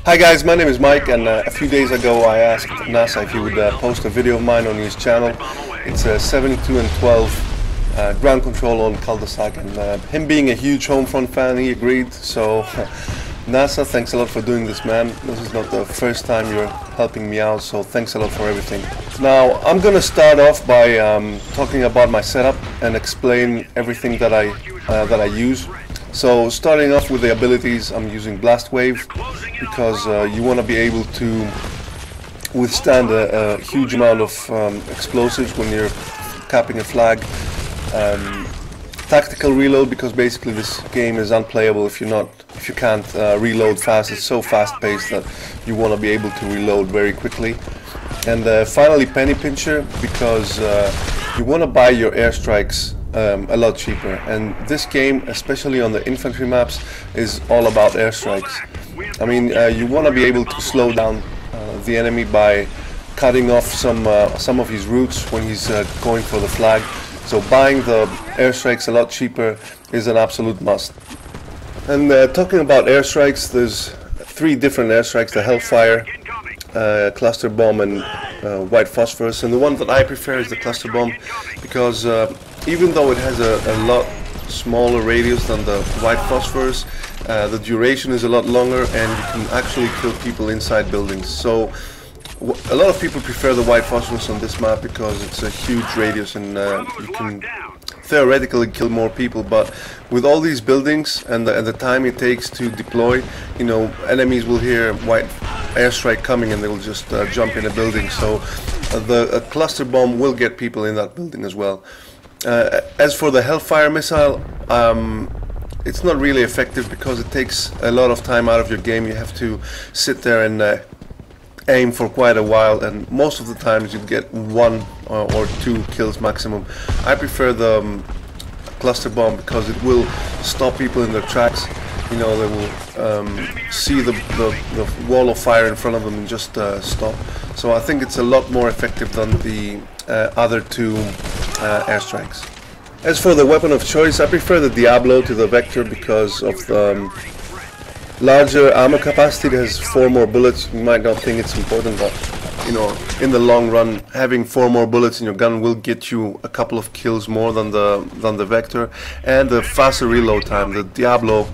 Hi guys, my name is Mike, and a few days ago I asked NASA if he would post a video of mine on his channel. It's 72 and 12 ground control on Cul-de-sac, and him being a huge Homefront fan, he agreed. So NASA, thanks a lot for doing this, man. This is not the first time you're helping me out, so thanks a lot for everything. Now I'm gonna start off by talking about my setup and explain everything that I use. So starting off with the abilities, I'm using Blast Wave because you want to be able to withstand a huge amount of explosives when you're capping a flag. Tactical reload, because basically this game is unplayable if you can't reload fast. It's so fast paced that you want to be able to reload very quickly. And finally Penny Pincher, because you want to buy your airstrikes a lot cheaper, and this game, especially on the infantry maps, is all about airstrikes. I mean, you want to be able to slow down the enemy by cutting off some of his routes when he's going for the flag. So buying the airstrikes a lot cheaper is an absolute must. And talking about airstrikes, there's 3 different airstrikes: the Hellfire, Cluster Bomb, and White Phosphorus. And the one that I prefer is the Cluster Bomb, because even though it has a lot smaller radius than the White Phosphorus, the duration is a lot longer, and you can actually kill people inside buildings. So a lot of people prefer the White Phosphorus on this map because it's a huge radius, and you can theoretically kill more people. But with all these buildings and the time it takes to deploy, you know, enemies will hear White airstrike coming and they'll just jump in a building. So the Cluster Bomb will get people in that building as well. As for the Hellfire missile, it's not really effective because it takes a lot of time out of your game. You have to sit there and aim for quite a while, and most of the times you get 1 or 2 kills maximum. I prefer the Cluster Bomb because it will stop people in their tracks. You know, they will see the wall of fire in front of them and just stop. So I think it's a lot more effective than the other 2 airstrikes. As for the weapon of choice, I prefer the Diablo to the Vector because of the larger ammo capacity. It has 4 more bullets. You might not think it's important, but you know, in the long run, having 4 more bullets in your gun will get you a couple of kills more than the Vector. And the faster reload time. The Diablo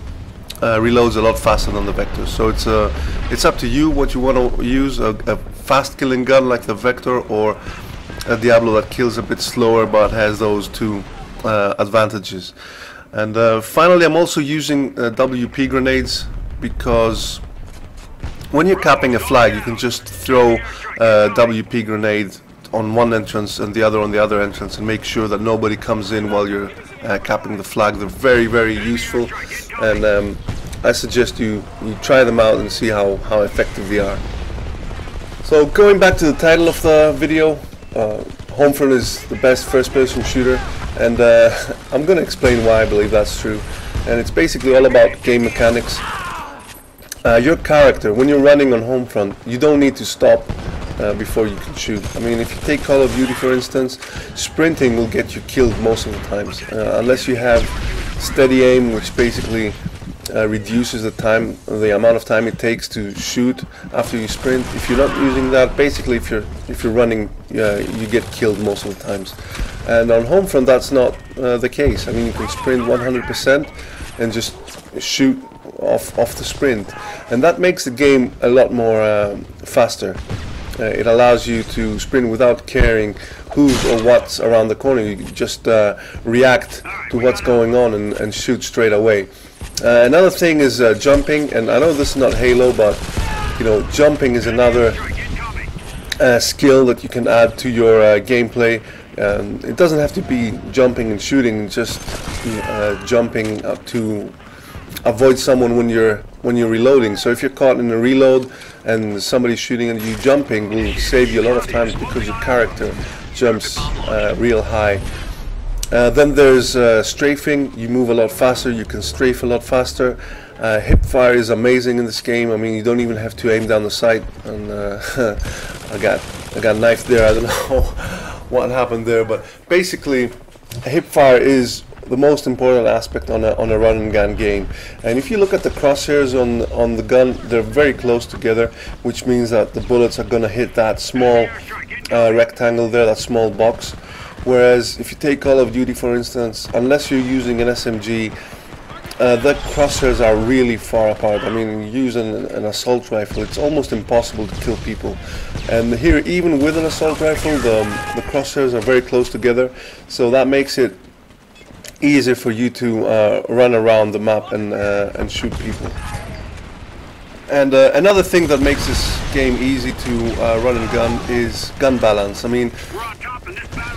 reloads a lot faster than the Vector, so it's up to you what you want to use: a fast killing gun like the Vector, or a Diablo that kills a bit slower but has those 2 advantages. And finally, I'm also using WP grenades, because when you're capping a flag, you can just throw a WP grenade on one entrance and the other on the other entrance, and make sure that nobody comes in while you're capping the flag. They're very, very useful, and I suggest you try them out and see how effective they are. So going back to the title of the video, Homefront is the best first-person shooter, and I'm going to explain why I believe that's true. And it's basically all about game mechanics. Your character, when you're running on Homefront, you don't need to stop before you can shoot. I mean, if you take Call of Duty for instance, sprinting will get you killed most of the times, unless you have steady aim, which basically reduces the amount of time it takes to shoot after you sprint. If you're not using that, basically if you're running, you get killed most of the times. And on Homefront, that's not the case. I mean, you can sprint 100% and just shoot off the sprint, and that makes the game a lot more faster. It allows you to sprint without caring who's or what's around the corner. You just react to what's going on and shoot straight away. Another thing is jumping, and I know this is not Halo, but you know, jumping is another skill that you can add to your gameplay. It doesn't have to be jumping and shooting, just jumping up to avoid someone when you're reloading. So if you're caught in a reload and somebody's shooting at you, jumping will save you a lot of times because your character jumps real high. Then there's strafing. You move a lot faster, you can strafe a lot faster. Hip fire is amazing in this game. I mean, you don't even have to aim down the sight. And I got knifed there. I don't know what happened there, but basically hip fire is the most important aspect on a run and gun game. And if you look at the crosshairs on the gun, they're very close together, which means that the bullets are going to hit that small rectangle there, that small box. Whereas if you take Call of Duty, for instance, unless you're using an SMG, the crosshairs are really far apart. I mean, using an assault rifle, it's almost impossible to kill people. And here, even with an assault rifle, the crosshairs are very close together, so that makes it easier for you to run around the map and shoot people. And another thing that makes this game easy to run and gun is gun balance. I mean,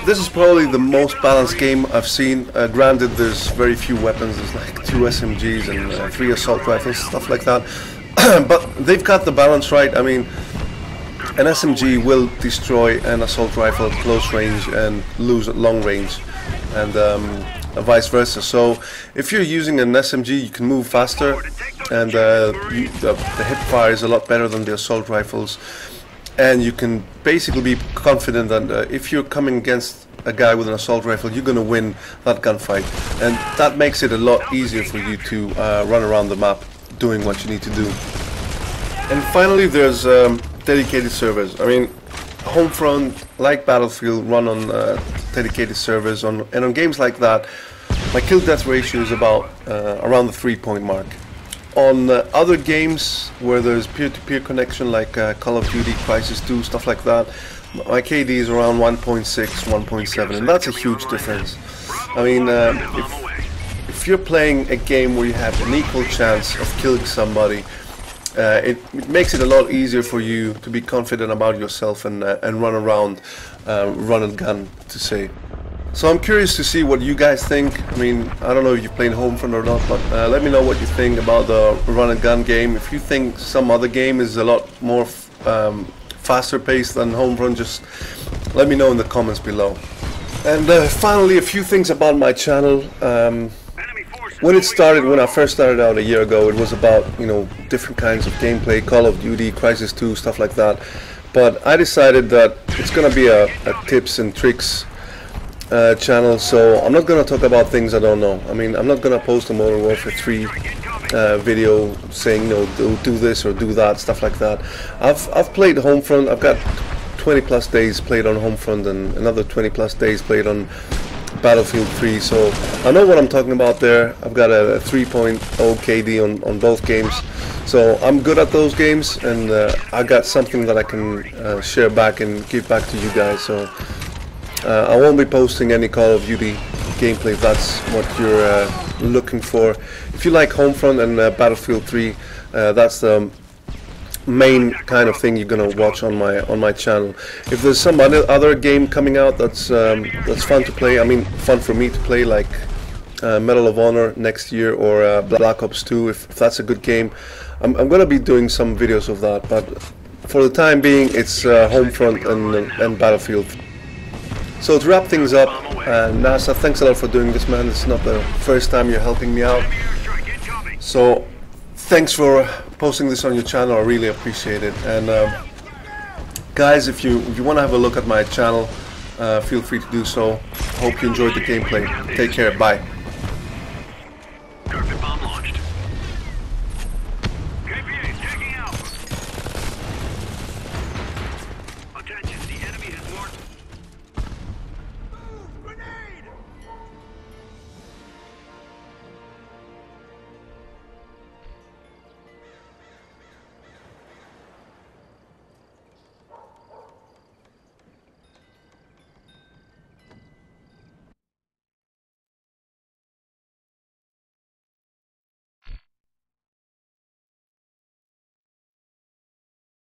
this is probably the most balanced game I've seen. Granted, there's very few weapons. There's like 2 SMGs and 3 assault rifles, stuff like that. But they've got the balance right. I mean, an SMG will destroy an assault rifle at close range and lose at long range, and vice versa. So if you're using an SMG, you can move faster, and the hip fire is a lot better than the assault rifles. And you can basically be confident that if you're coming against a guy with an assault rifle, you're going to win that gunfight. And that makes it a lot easier for you to run around the map doing what you need to do. And finally, there's dedicated servers. I mean, Homefront, like Battlefield, run on dedicated servers. And on games like that, my kill-death ratio is about around the 3-point mark. On other games where there's peer-to-peer connection, like Call of Duty, Crisis 2, stuff like that, my KD is around 1.6, 1.7, and that's a huge difference. I mean, if you're playing a game where you have an equal chance of killing somebody, it makes it a lot easier for you to be confident about yourself and run around, run and gun, to say. So I'm curious to see what you guys think. I mean, I don't know if you've played Homefront or not, but let me know what you think about the run and gun game. If you think some other game is a lot more faster paced than Homefront, just let me know in the comments below. And finally, a few things about my channel. When I first started out a year ago, it was about, you know, different kinds of gameplay, Call of Duty, Crisis 2, stuff like that. But I decided that it's gonna be a tips and tricks channel, so I'm not gonna talk about things I don't know. I mean, I'm not gonna post a Modern Warfare 3 video saying, you know, do this or do that, stuff like that. I've played Homefront. I've got 20+ days played on Homefront and another 20+ days played on Battlefield 3, so I know what I'm talking about there. I've got a 3.0 KD on both games, so I'm good at those games, and I got something that I can share back and give back to you guys. So I won't be posting any Call of Duty gameplay if that's what you're looking for. If you like Homefront and Battlefield 3, that's the main kind of thing you're gonna watch on my channel. If there's some other game coming out that's fun to play, I mean fun for me to play, like Medal of Honor next year, or Black Ops 2, if that's a good game, I'm gonna be doing some videos of that. But for the time being, it's Homefront and Battlefield. So to wrap things up, NASA, thanks a lot for doing this, man. It's not the first time you're helping me out. So thanks for posting this on your channel. I really appreciate it. And guys, if you want to have a look at my channel, feel free to do so. Hope you enjoyed the gameplay. Take care. Bye.